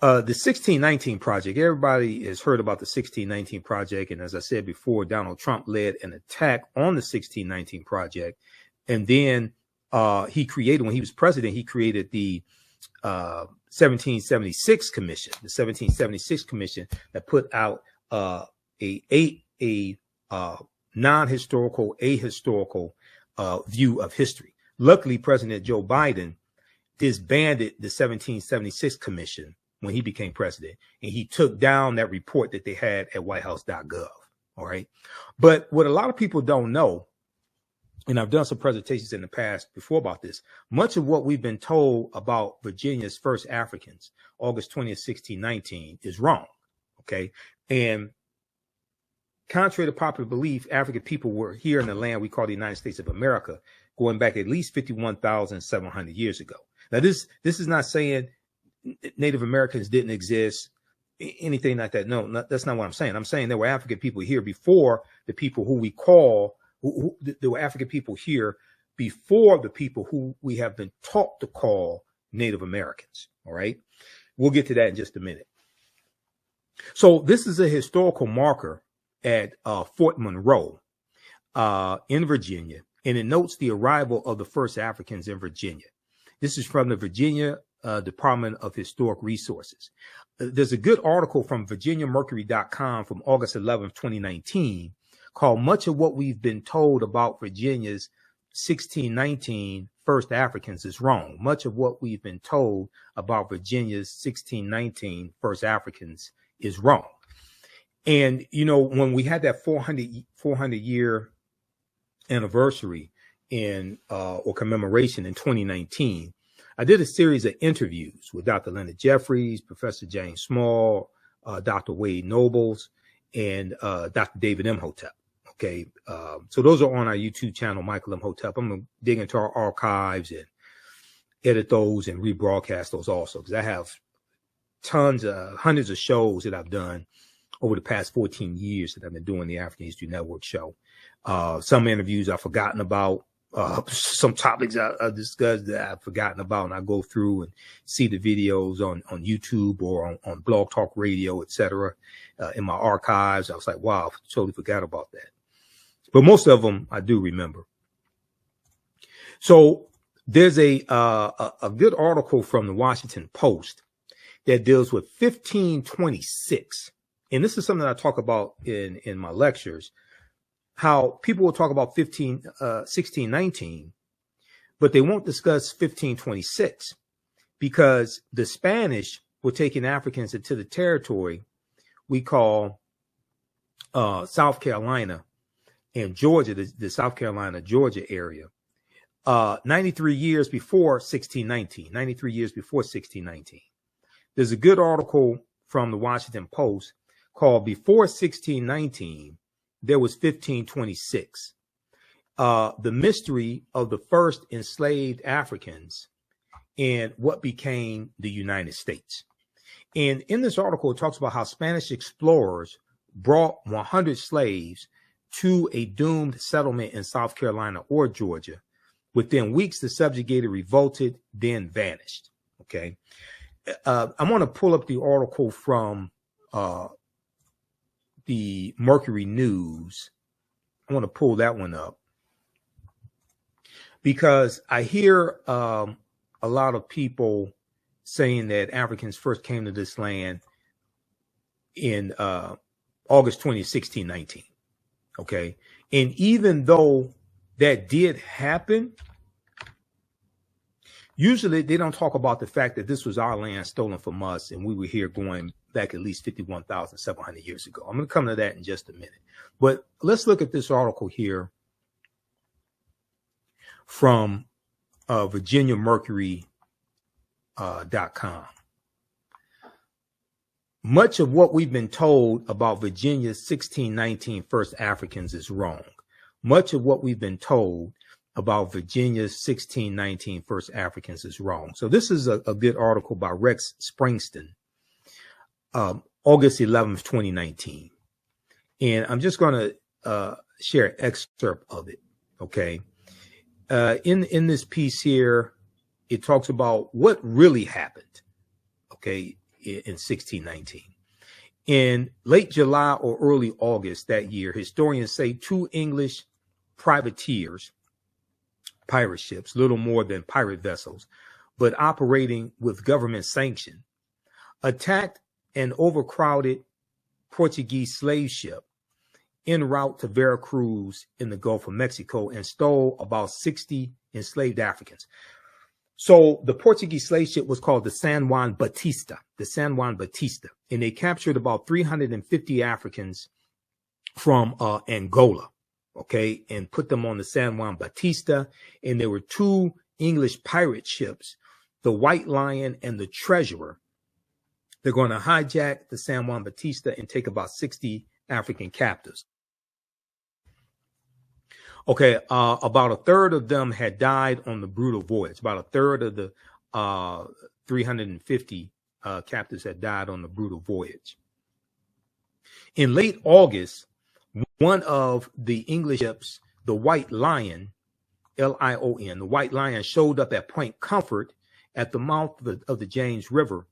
The 1619 Project, everybody has heard about the 1619 Project. And as I said before, Donald Trump led an attack on the 1619 Project. And then he created, when he was president, he created the 1776 Commission, the 1776 Commission that put out a non-historical, ahistorical view of history. Luckily, President Joe Biden disbanded the 1776 Commission when he became president, and he took down that report that they had at whitehouse.gov. All right. But what a lot of people don't know, and I've done some presentations in the past before about this, much of what we've been told about Virginia's first Africans, August 20th, 1619, is wrong. Okay. And contrary to popular belief, African people were here in the land we call the United States of America, going back at least 51,700 years ago. Now, this is not saying Native Americans didn't exist, anything like that. No, that's not what I'm saying. I'm saying there were African people here before the people who we call, there were African people here before the people who we have been taught to call Native Americans. All right. We'll get to that in just a minute. So this is a historical marker at Fort Monroe in Virginia, and it notes the arrival of the first Africans in Virginia. This is from the Virginia Department of Historic Resources. There's a good article from VirginiaMercury.com from August 11th, 2019, called Much of What We've Been Told About Virginia's 1619 First Africans is Wrong. Much of what we've been told about Virginia's 1619 First Africans is wrong. And, you know, when we had that 400 year anniversary in or commemoration in 2019, I did a series of interviews with Dr. Leonard Jeffries, Professor James Small, Dr. Wade Nobles, and Dr. David Imhotep. Okay, so those are on our YouTube channel, Michael Imhotep. I'm going to dig into our archives and edit those and rebroadcast those also, because I have hundreds of shows that I've done over the past 14 years that I've been doing the African History Network show. Some interviews I've forgotten about. Some topics I discussed that I've forgotten about, and I go through and see the videos on YouTube or on Blog Talk Radio, etc. In my archives. I was like, wow, I totally forgot about that. But most of them I do remember. So there's a good article from the Washington Post that deals with 1526. And this is something I talk about in my lectures. How people will talk about 1619, but they won't discuss 1526 because the Spanish were taking Africans into the territory we call South Carolina and Georgia, the South Carolina, Georgia area, 93 years before 1619, 93 years before 1619. There's a good article from the Washington Post called Before 1619, There was 1526. The mystery of the first enslaved Africans and what became the United States. And in this article, it talks about how Spanish explorers brought 100 slaves to a doomed settlement in South Carolina or Georgia. Within weeks, the subjugated revolted, then vanished. Okay. I want to pull up the article from the Mercury News. I want to pull that one up because I hear a lot of people saying that Africans first came to this land in August 20th, 1619. Okay. And even though that did happen, usually they don't talk about the fact that this was our land stolen from us and we were here going back at least 51,700 years ago. I'm going to come to that in just a minute. But let's look at this article here from VirginiaMercury.com. Much of what we've been told about Virginia's 1619 first Africans is wrong. Much of what we've been told about Virginia's 1619 first Africans is wrong. So this is a good article by Rex Springston, August 11th, 2019. And I'm just going to share an excerpt of it. Okay. In this piece here, it talks about what really happened. Okay. in 1619. In late July or early August that year, historians say 2 English privateers, pirate ships, little more than pirate vessels, but operating with government sanction, attacked an overcrowded Portuguese slave ship en route to Veracruz in the Gulf of Mexico and stole about 60 enslaved Africans. So the Portuguese slave ship was called the San Juan Batista, and they captured about 350 Africans from Angola, okay, and put them on the San Juan Batista. And there were 2 English pirate ships, the White Lion and the Treasurer. They're going to hijack the San Juan Batista and take about 60 African captives. Okay, about a third of them had died on the brutal voyage. About a third of the 350 captives had died on the brutal voyage. In late August, one of the English ships, the White Lion, Lion, the White Lion, showed up at Point Comfort at the mouth of the James River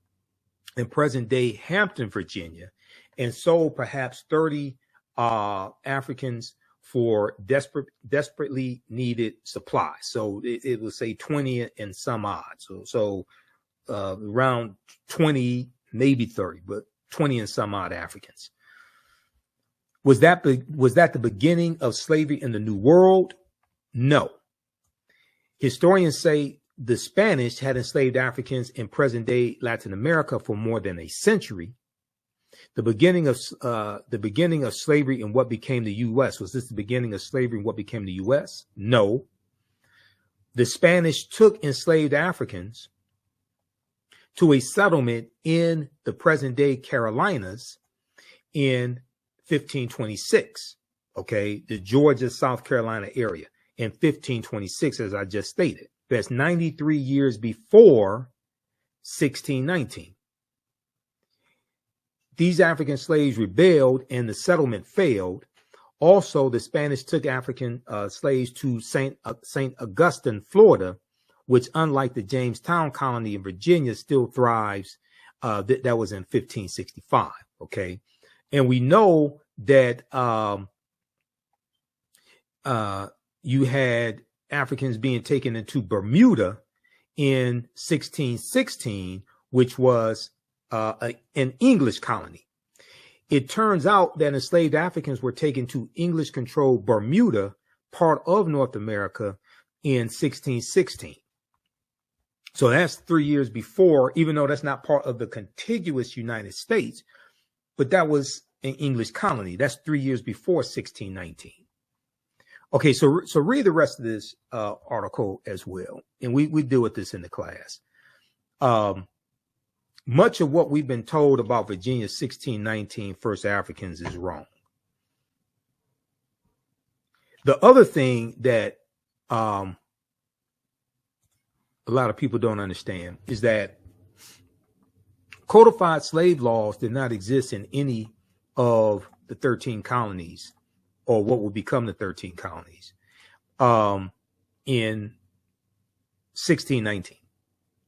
in present-day Hampton, Virginia, and sold perhaps 30 Africans for desperately needed supplies. So it would say 20 and some odd. So around 20, maybe 30, but 20 and some odd Africans. Was that the beginning of slavery in the New World? No. Historians say the Spanish had enslaved Africans in present-day Latin America for more than a century. The beginning of slavery in what became the U.S. Was this the beginning of slavery in what became the U.S.? No. The Spanish took enslaved Africans to a settlement in the present-day Carolinas in 1526. Okay, the Georgia, South Carolina area in 1526, as I just stated. That's 93 years before 1619. These African slaves rebelled and the settlement failed. Also, the Spanish took African slaves to St. Augustine, Florida, which, unlike the Jamestown colony in Virginia, still thrives. That was in 1565. Okay. And we know that you had Africans being taken into Bermuda in 1616, which was an English colony. It turns out that enslaved Africans were taken to English-controlled Bermuda, part of North America, in 1616. So that's 3 years before, even though that's not part of the contiguous United States, but that was an English colony. That's 3 years before 1619. Okay, so read the rest of this article as well, and we deal with this in the class. Much of what we've been told about Virginia's 1619 first Africans is wrong. The other thing that a lot of people don't understand is that codified slave laws did not exist in any of the 13 colonies, or what would become the 13 colonies, in 1619.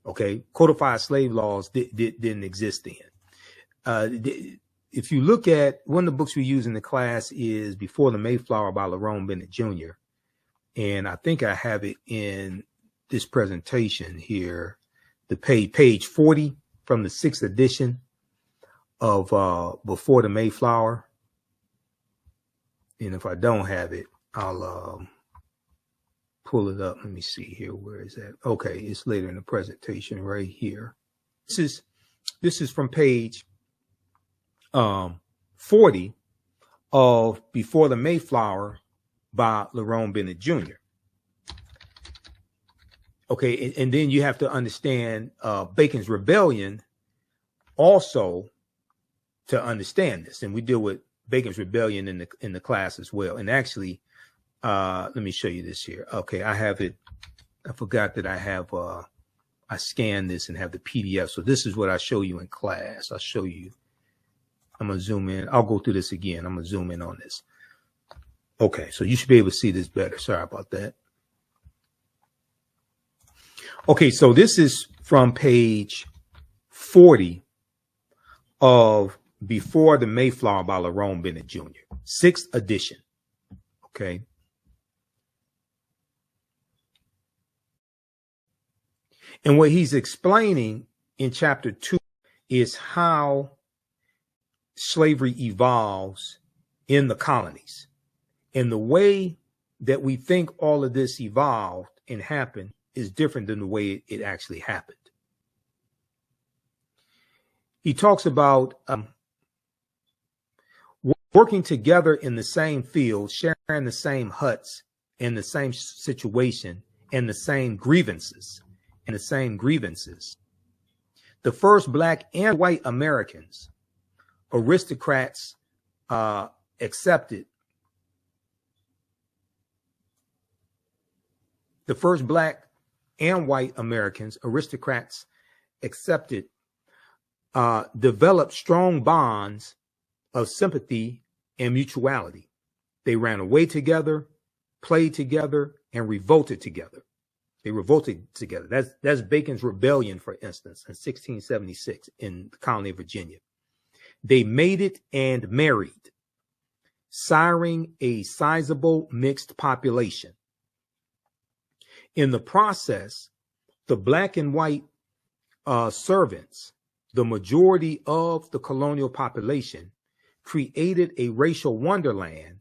Okay, codified slave laws didn't exist then. If you look at one of the books we use in the class is Before the Mayflower by Lerone Bennett Jr. And I think I have it in this presentation here, the page 40 from the 6th edition of Before the Mayflower. And if I don't have it, I'll pull it up. Let me see here. Where is that? Okay, it's later in the presentation right here. This is from page 40 of Before the Mayflower by Lerone Bennett Jr. Okay, and then you have to understand Bacon's Rebellion also to understand this, and we deal with Bacon's Rebellion in the class as well. And actually, let me show you this here. Okay, I have it. I forgot that I have I scanned this and have the PDF. So this is what I show you in class. I'll show you. I'm gonna zoom in. I'll go through this again. I'm gonna zoom in on this. Okay, so you should be able to see this better. Sorry about that. Okay, so this is from page 40 of Before the Mayflower by Lerone Bennett Jr., 6th edition. Okay. And what he's explaining in chapter 2 is how slavery evolves in the colonies. And the way that we think all of this evolved and happened is different than the way it actually happened. He talks about working together in the same field, sharing the same huts, in the same situation, and the same grievances. The first Black and white Americans, aristocrats, accepted. The first Black and white Americans, aristocrats, accepted, developed strong bonds of sympathy and mutuality. They ran away together, played together, and revolted together. They revolted together. That's Bacon's rebellion, for instance, in 1676 in the colony of Virginia. They mated and married, siring a sizable mixed population. In the process, the Black and white servants, the majority of the colonial population, created a racial wonderland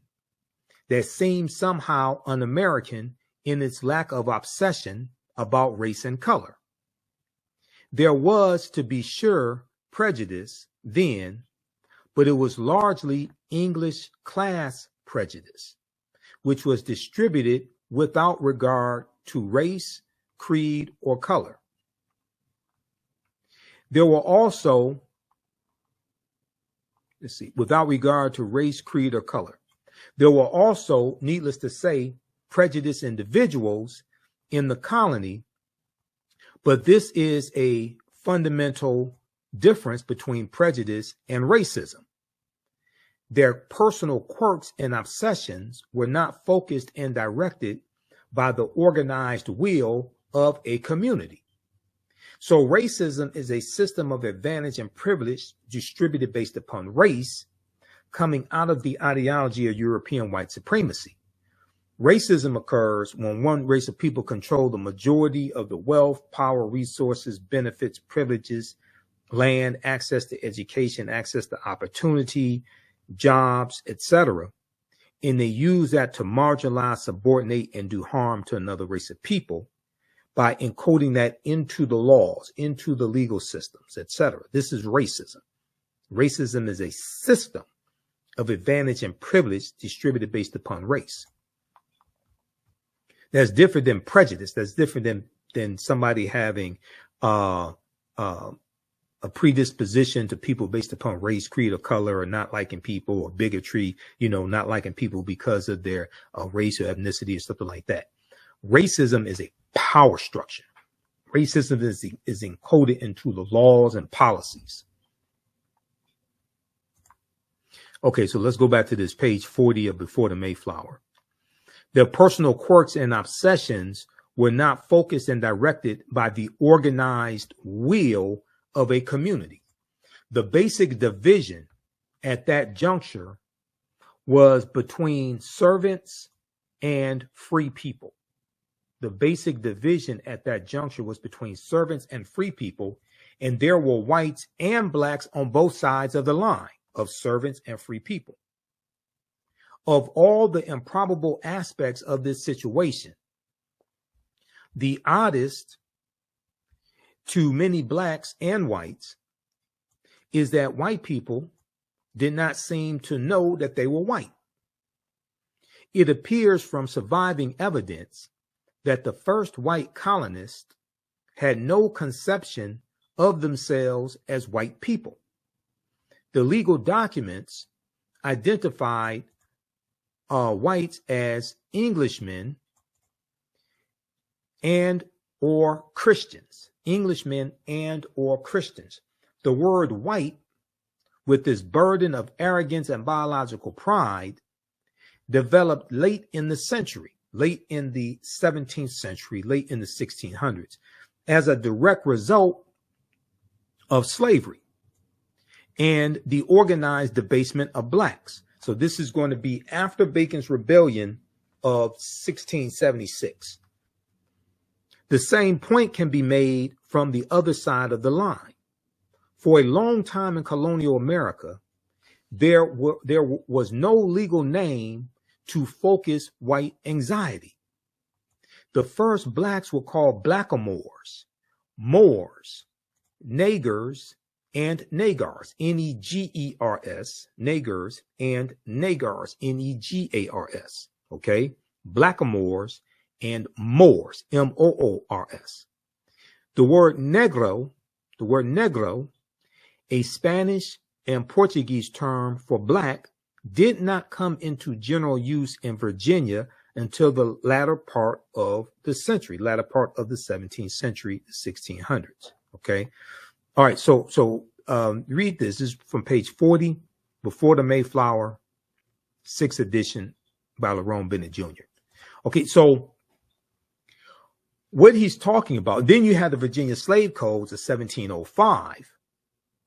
that seemed somehow un-American in its lack of obsession about race and color. There was, to be sure, prejudice then, but it was largely English class prejudice, which was distributed without regard to race, creed, or color. There were also, without regard to race, creed, or color. There were also, needless to say, prejudiced individuals in the colony, but this is a fundamental difference between prejudice and racism. Their personal quirks and obsessions were not focused and directed by the organized will of a community. So racism is a system of advantage and privilege distributed based upon race, coming out of the ideology of European white supremacy. Racism occurs when one race of people control the majority of the wealth, power, resources, benefits, privileges, land, access to education, access to opportunity, jobs, etc. And they use that to marginalize, subordinate, and do harm to another race of people by encoding that into the laws, into the legal systems, etc. This is racism. Racism is a system of advantage and privilege distributed based upon race. That's different than prejudice. That's different than somebody having a predisposition to people based upon race, creed, or color, or not liking people, or bigotry, not liking people because of their race or ethnicity or something like that. Racism is a power structure. Racism is encoded into the laws and policies. Okay, so let's go back to this page 40 of Before the Mayflower. Their personal quirks and obsessions were not focused and directed by the organized will of a community. The basic division at that juncture was between servants and free people. The basic division at that juncture was between servants and free people, and there were whites and blacks on both sides of the line of servants and free people. Of all the improbable aspects of this situation, the oddest to many blacks and whites is that white people did not seem to know that they were white. It appears from surviving evidence that the first white colonists had no conception of themselves as white people. The legal documents identified whites as Englishmen and or Christians. Englishmen and or Christians. The word white, with this burden of arrogance and biological pride, developed late in the century, late in the 17th century, late in the 1600s, as a direct result of slavery. and the organized debasement of blacks. So this is going to be after Bacon's Rebellion of 1676. The same point can be made from the other side of the line. For a long time in colonial America, there was no legal name to focus white anxiety. The first blacks were called blackamoors, Moors, Negers, and Negars, Negers, Negers, and Negars, Negars, okay? Blackamoors and Moors, Moors. The word negro, a Spanish and Portuguese term for black, did not come into general use in Virginia until the latter part of the 17th century, the 1600s. Okay. All right. So read this. This is from page 40, Before the Mayflower, 6th edition by Lerone Bennett Jr. Okay. So what he's talking about, then you have the Virginia Slave Codes of 1705,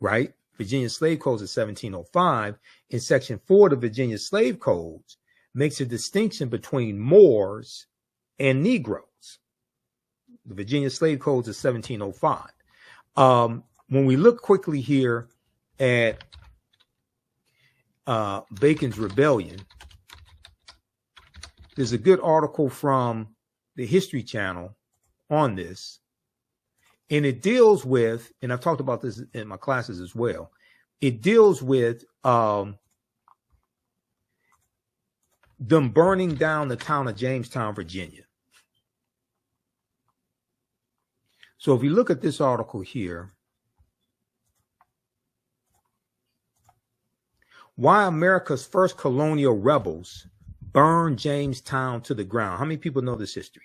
right? Virginia Slave Codes of 1705. In section 4 of the Virginia Slave Codes makes a distinction between Moors and Negroes. The Virginia Slave Codes of 1705. When we look quickly here at Bacon's Rebellion, there's a good article from the History Channel on this. And it deals with, and I've talked about this in my classes as well, it deals with them burning down the town of Jamestown, Virginia. So if you look at this article here, why America's first colonial rebels burned Jamestown to the ground. How many people know this history?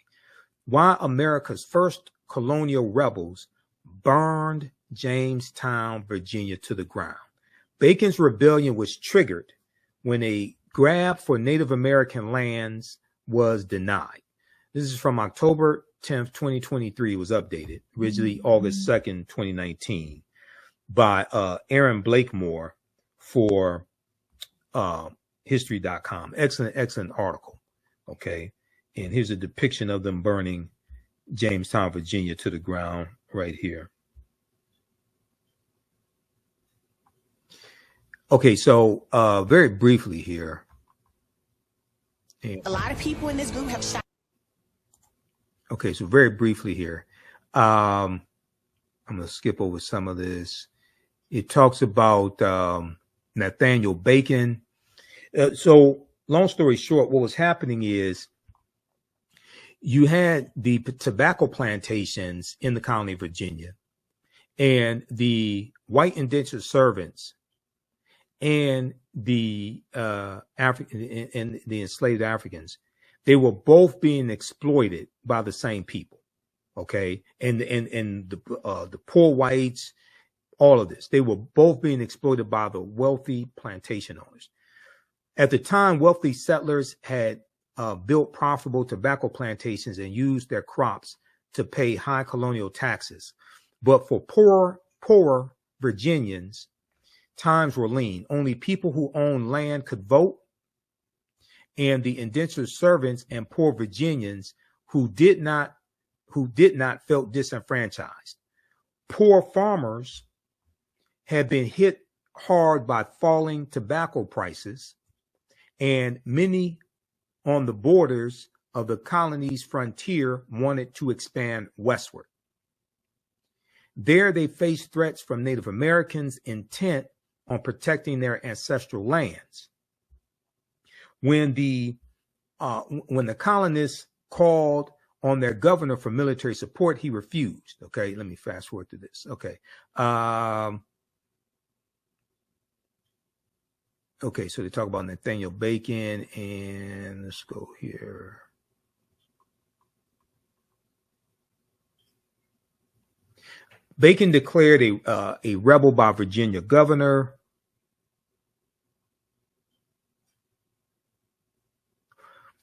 Why America's first colonial rebels burned Jamestown, Virginia to the ground. Bacon's Rebellion was triggered when a grab for Native American lands was denied. This is from October 10th, 2023. It was updated, originally August 2nd, 2019, by Aaron Blakemore for history.com. Excellent article. Okay. And here's a depiction of them burning Jamestown, Virginia to the ground right here. Okay, so very briefly here. A lot of people in this group have shot. Okay, so very briefly here. I'm going to skip over some of this. It talks about Nathaniel Bacon. So long story short, what was happening is you had the tobacco plantations in the colony of Virginia, and the white indentured servants and the African and the enslaved Africans, they were both being exploited by the same people. Okay, and the poor whites, all of this, they were both being exploited by the wealthy plantation owners. At the time, wealthy settlers had built profitable tobacco plantations and used their crops to pay high colonial taxes. But for poorer Virginians, times were lean. Only people who owned land could vote, and the indentured servants and poor Virginians who did not felt disenfranchised. Poor farmers had been hit hard by falling tobacco prices, and many on the borders of the colony's frontier wanted to expand westward. There they faced threats from Native Americans intent on protecting their ancestral lands. When the colonists called on their governor for military support, he refused. Okay, let me fast forward to this. Okay. Okay, so they talk about Nathaniel Bacon, and let's go here. Bacon declared a rebel by Virginia governor.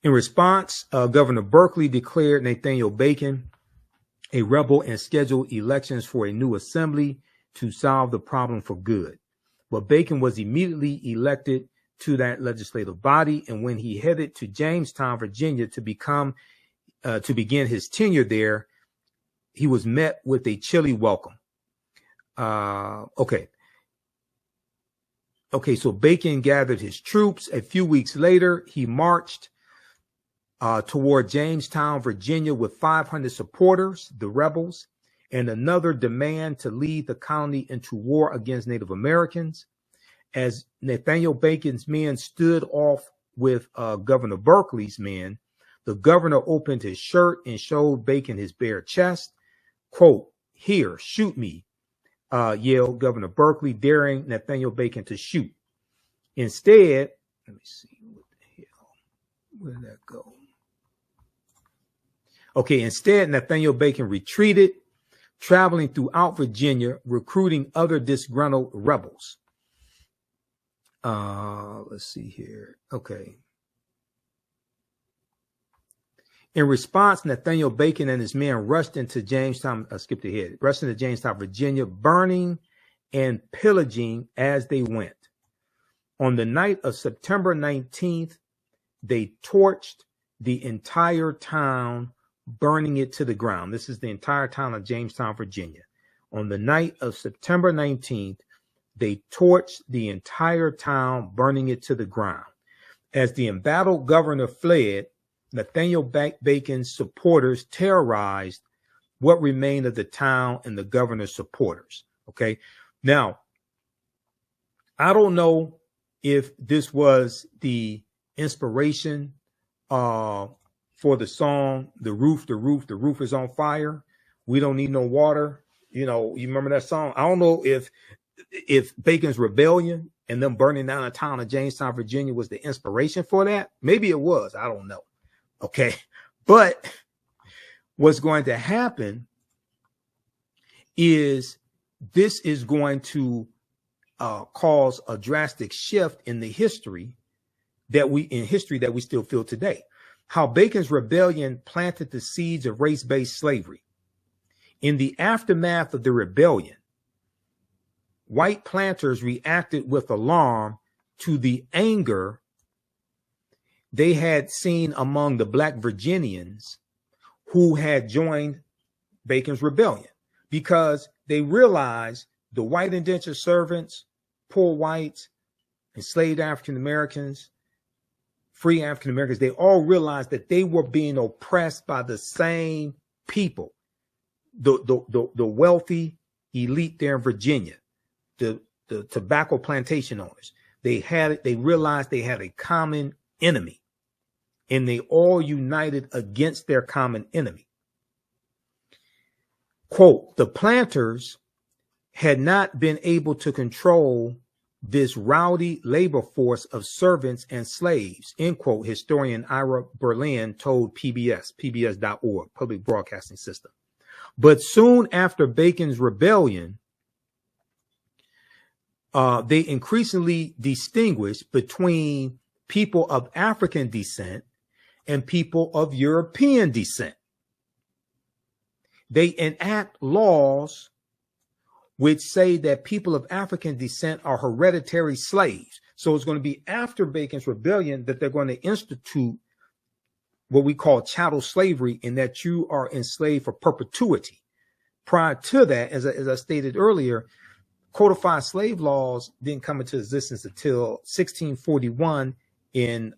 In response, Governor Berkeley declared Nathaniel Bacon a rebel and scheduled elections for a new assembly to solve the problem for good. but Bacon was immediately elected to that legislative body. And when he headed to Jamestown, Virginia to begin his tenure there, he was met with a chilly welcome. Okay, so Bacon gathered his troops. A few weeks later, he marched toward Jamestown, Virginia with 500 supporters, the rebels, and another demand to lead the colony into war against Native Americans. As Nathaniel Bacon's men stood off with Governor Berkeley's men, the governor opened his shirt and showed Bacon his bare chest. Quote, "Here, shoot me," yelled Governor Berkeley, daring Nathaniel Bacon to shoot. Instead, let me see, what the hell, where did that go? Okay, instead, Nathaniel Bacon retreated, traveling throughout Virginia, recruiting other disgruntled rebels. Let's see here. Okay. In response, Nathaniel Bacon and his men rushed into Jamestown, Virginia, burning and pillaging as they went. On the night of September 19th, they torched the entire town, burning it to the ground. This is the entire town of Jamestown, Virginia. On the night of September 19th, they torched the entire town, burning it to the ground. As the embattled governor fled, Nathaniel Bacon's supporters terrorized what remained of the town and the governor's supporters. Okay. Now, I don't know if this was the inspiration for the song, the roof is on fire. We don't need no water. You know, you remember that song? I don't know if Bacon's rebellion and them burning down the town of Jamestown, Virginia was the inspiration for that. Maybe it was. I don't know. Okay. But what's going to happen is this is going to cause a drastic shift in the history that we still feel today. How Bacon's rebellion planted the seeds of race-based slavery. In the aftermath of the rebellion, white planters reacted with alarm to the anger they had seen among the Black Virginians who had joined Bacon's rebellion, because they realized the white indentured servants, poor whites, enslaved African Americans, free African Americans, they all realized that they were being oppressed by the same people, the wealthy elite there in Virginia, the tobacco plantation owners. They realized they had a common enemy, and they all united against their common enemy. Quote, the planters had not been able to control this rowdy labor force of servants and slaves, end quote, historian Ira Berlin told PBS.org, Public Broadcasting System. But soon after Bacon's rebellion, they increasingly distinguished between people of African descent and people of European descent. They enact laws which say that people of African descent are hereditary slaves. So it's going to be after Bacon's rebellion that they're going to institute what we call chattel slavery, in that you are enslaved for perpetuity. Prior to that, as I stated earlier, codified slave laws didn't come into existence until 1641 in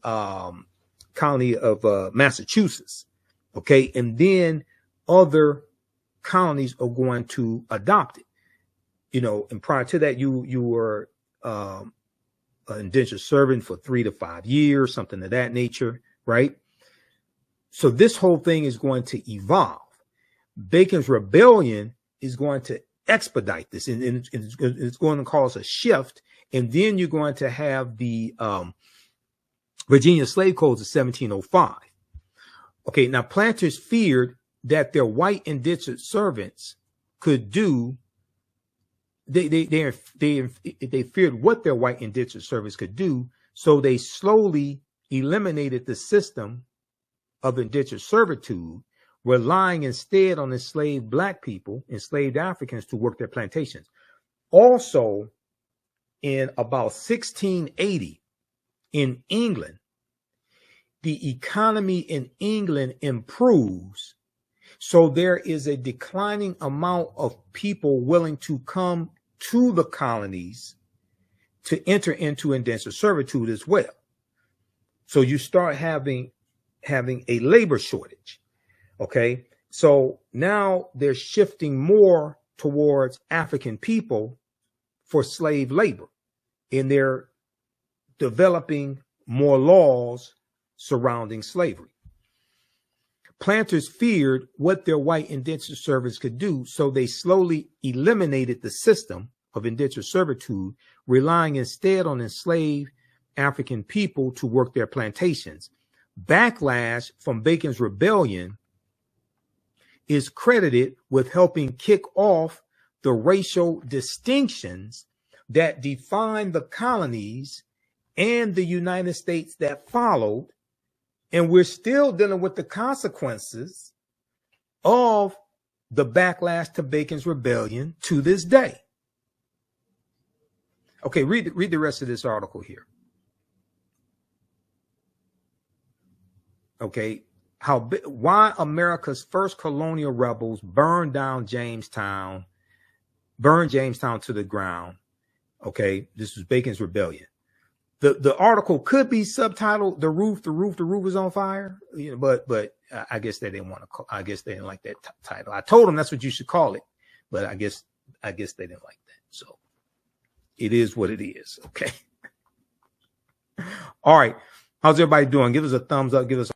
colony of Massachusetts. Okay, and then other colonies are going to adopt it. You know, and prior to that, you were an indentured servant for 3 to 5 years, something of that nature, right? So this whole thing is going to evolve. Bacon's rebellion is going to expedite this, and it's going to cause a shift. And then you're going to have the Virginia slave codes of 1705. Okay, now planters feared that their white indentured servants could do. They feared what their white indentured servants could do, so they slowly eliminated the system of indentured servitude, relying instead on enslaved Black people, enslaved Africans, to work their plantations. Also, in about 1680 in England, the economy in England improves. So there is a declining amount of people willing to come to the colonies to enter into indentured servitude as well. So you start having a labor shortage. Okay. So now they're shifting more towards African people for slave labor, and they're developing more laws surrounding slavery. Planters feared what their white indentured servants could do, so they slowly eliminated the system of indentured servitude, relying instead on enslaved African people to work their plantations. Backlash from Bacon's rebellion is credited with helping kick off the racial distinctions that defined the colonies and the United States that followed. And we're still dealing with the consequences of the backlash to Bacon's rebellion to this day. Okay, read the rest of this article here. Okay, why America's first colonial rebels burned Jamestown to the ground. Okay, this was Bacon's rebellion. The article could be subtitled "The roof is on fire," you know, but I guess they didn't want to. I guess they didn't like that title. I told them that's what you should call it, but I guess they didn't like that. So it is what it is. Okay. All right. How's everybody doing? Give us a thumbs up. Give us.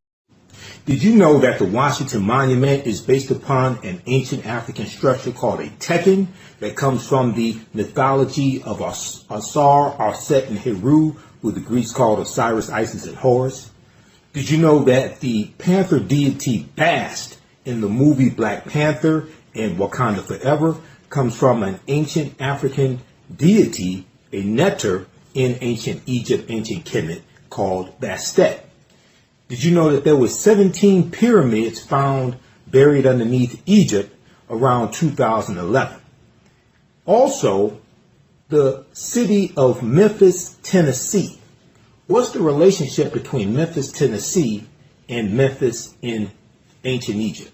Did you know that the Washington Monument is based upon an ancient African structure called a tekken that comes from the mythology of Asar, Arset, and Heru, who the Greeks called Osiris, Isis, and Horus? Did you know that the panther deity Bast in the movie Black Panther and Wakanda Forever comes from an ancient African deity, a neter in ancient Egypt, ancient Kemet, called Bastet? Did you know that there were 17 pyramids found buried underneath Egypt around 2011? Also, the city of Memphis, Tennessee. What's the relationship between Memphis, Tennessee and Memphis in ancient Egypt?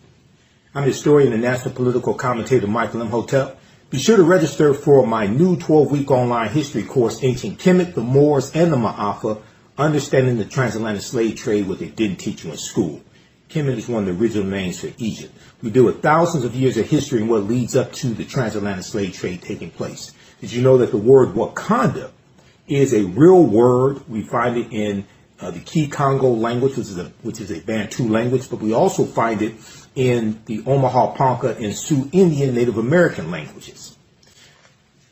I'm historian and national political commentator Michael Imhotep. Be sure to register for my new 12-week online history course, Ancient Kemet, the Moors, and the Ma'afa, Understanding the Transatlantic Slave Trade, what they didn't teach you in school. Kemet is one of the original names for Egypt. We deal with thousands of years of history and what leads up to the transatlantic slave trade taking place. Did you know that the word Wakanda is a real word? We find it in the Kikongo language, which is a Bantu language, but we also find it in the Omaha Ponca and Sioux Indian Native American languages.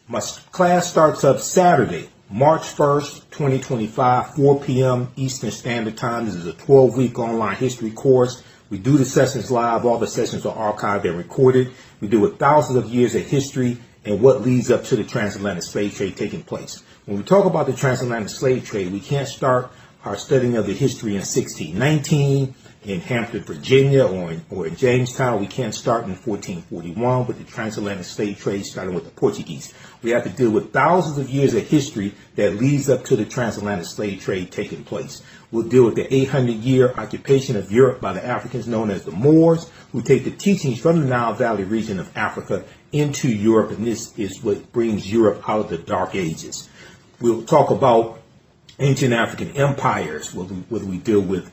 My class starts up Saturday, March 1st, 2025, 4 p.m. Eastern Standard Time. This is a 12-week online history course. We do the sessions live. All the sessions are archived and recorded. We deal with thousands of years of history and what leads up to the transatlantic slave trade taking place. When we talk about the transatlantic slave trade, we can't start our studying of the history in 1619 in Hampton, Virginia, or in Jamestown. We can't start in 1441 with the transatlantic slave trade starting with the Portuguese. We have to deal with thousands of years of history that leads up to the transatlantic slave trade taking place. We'll deal with the 800-year occupation of Europe by the Africans known as the Moors, who take the teachings from the Nile Valley region of Africa into Europe, and this is what brings Europe out of the Dark Ages. We'll talk about ancient African empires, whether we deal with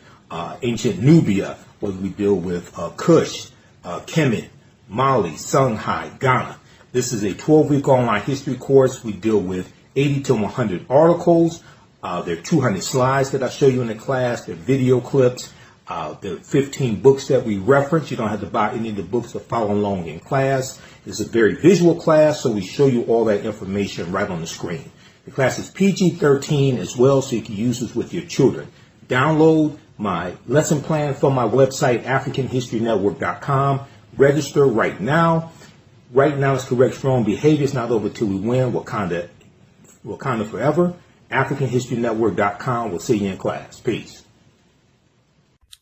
ancient Nubia, whether we deal with Kush, Kemet, Mali, Songhai, Ghana. This is a 12-week online history course. We deal with 80 to 100 articles. There are 200 slides that I show you in the class. There are video clips. There are 15 books that we reference. You don't have to buy any of the books to follow along in class. It's a very visual class, so we show you all that information right on the screen. The class is PG-13 as well, so you can use this with your children. Download my lesson plan from my website, AfricanHistoryNetwork.com. Register right now. Right now, it's correct strong behaviors, not over till we win. Wakanda forever. AfricanHistoryNetwork.com. We'll see you in class. Peace.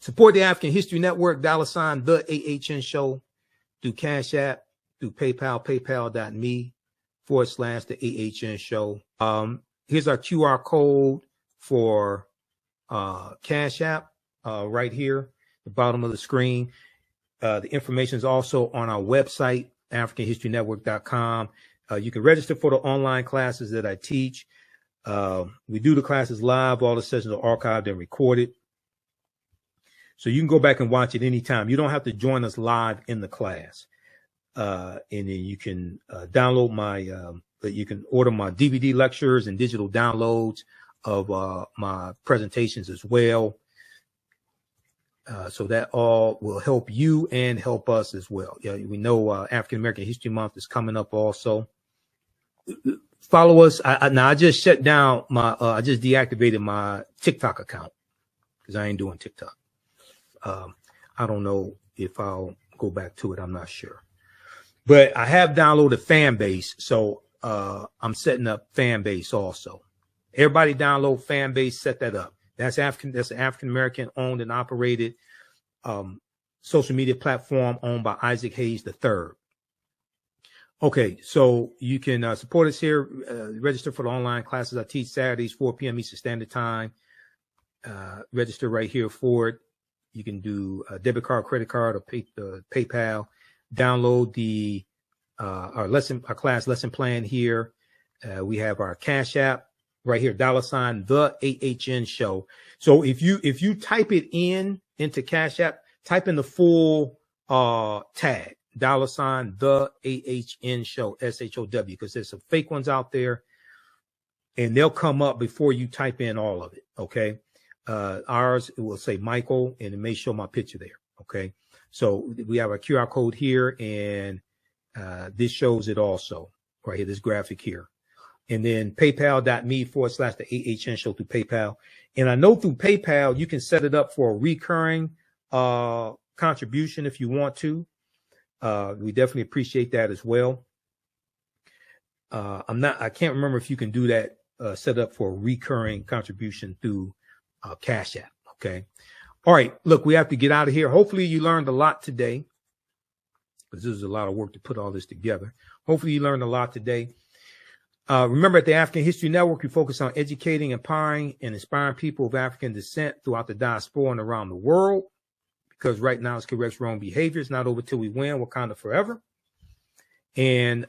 Support the African History Network, $ the AHN show, through Cash App, through PayPal, paypal.me/, the AHN show. Here's our QR code for Cash App right here, the bottom of the screen. The information is also on our website, AfricanHistoryNetwork.com. You can register for the online classes that I teach. We do the classes live. All the sessions are archived and recorded. So you can go back and watch it anytime. You don't have to join us live in the class. And then you can download you can order my DVD lectures and digital downloads of my presentations as well. So that all will help you and help us as well. Yeah, we know African American History Month is coming up also. Follow us. I just shut down I just deactivated my TikTok account because I ain't doing TikTok. I don't know if I'll go back to it. I'm not sure. But I have downloaded Fanbase, so I'm setting up Fanbase also. Everybody download Fanbase, set that up. That's an African American owned and operated social media platform owned by Isaac Hayes III. Okay, so you can support us here. Register for the online classes I teach Saturdays, 4 p.m. Eastern Standard Time. Register right here for it. You can do a debit card, credit card, or PayPal. Download our class lesson plan here. We have our Cash App right here, $ the AHN show. So if you type it into Cash App, type in the full tag, $ the AHN show, SHOW, because there's some fake ones out there, and they'll come up before you type in all of it. Okay. Ours, it will say Michael, and it may show my picture there. Okay. So we have a QR code here, and this shows it also right here, this graphic here. And then paypal.me / the AHN show through PayPal. And I know through PayPal, you can set it up for a recurring contribution if you want to. We definitely appreciate that as well. I can't remember if you can do that, set up for a recurring contribution through Cash App. Okay. All right. Look, we have to get out of here. Hopefully you learned a lot today, because this is a lot of work to put all this together. Hopefully you learned a lot today. Remember, at the African History Network, we focus on educating, empowering, and inspiring people of African descent throughout the diaspora and around the world, because right now it's corrects wrong behavior. It's not over till we win. Wakanda forever. And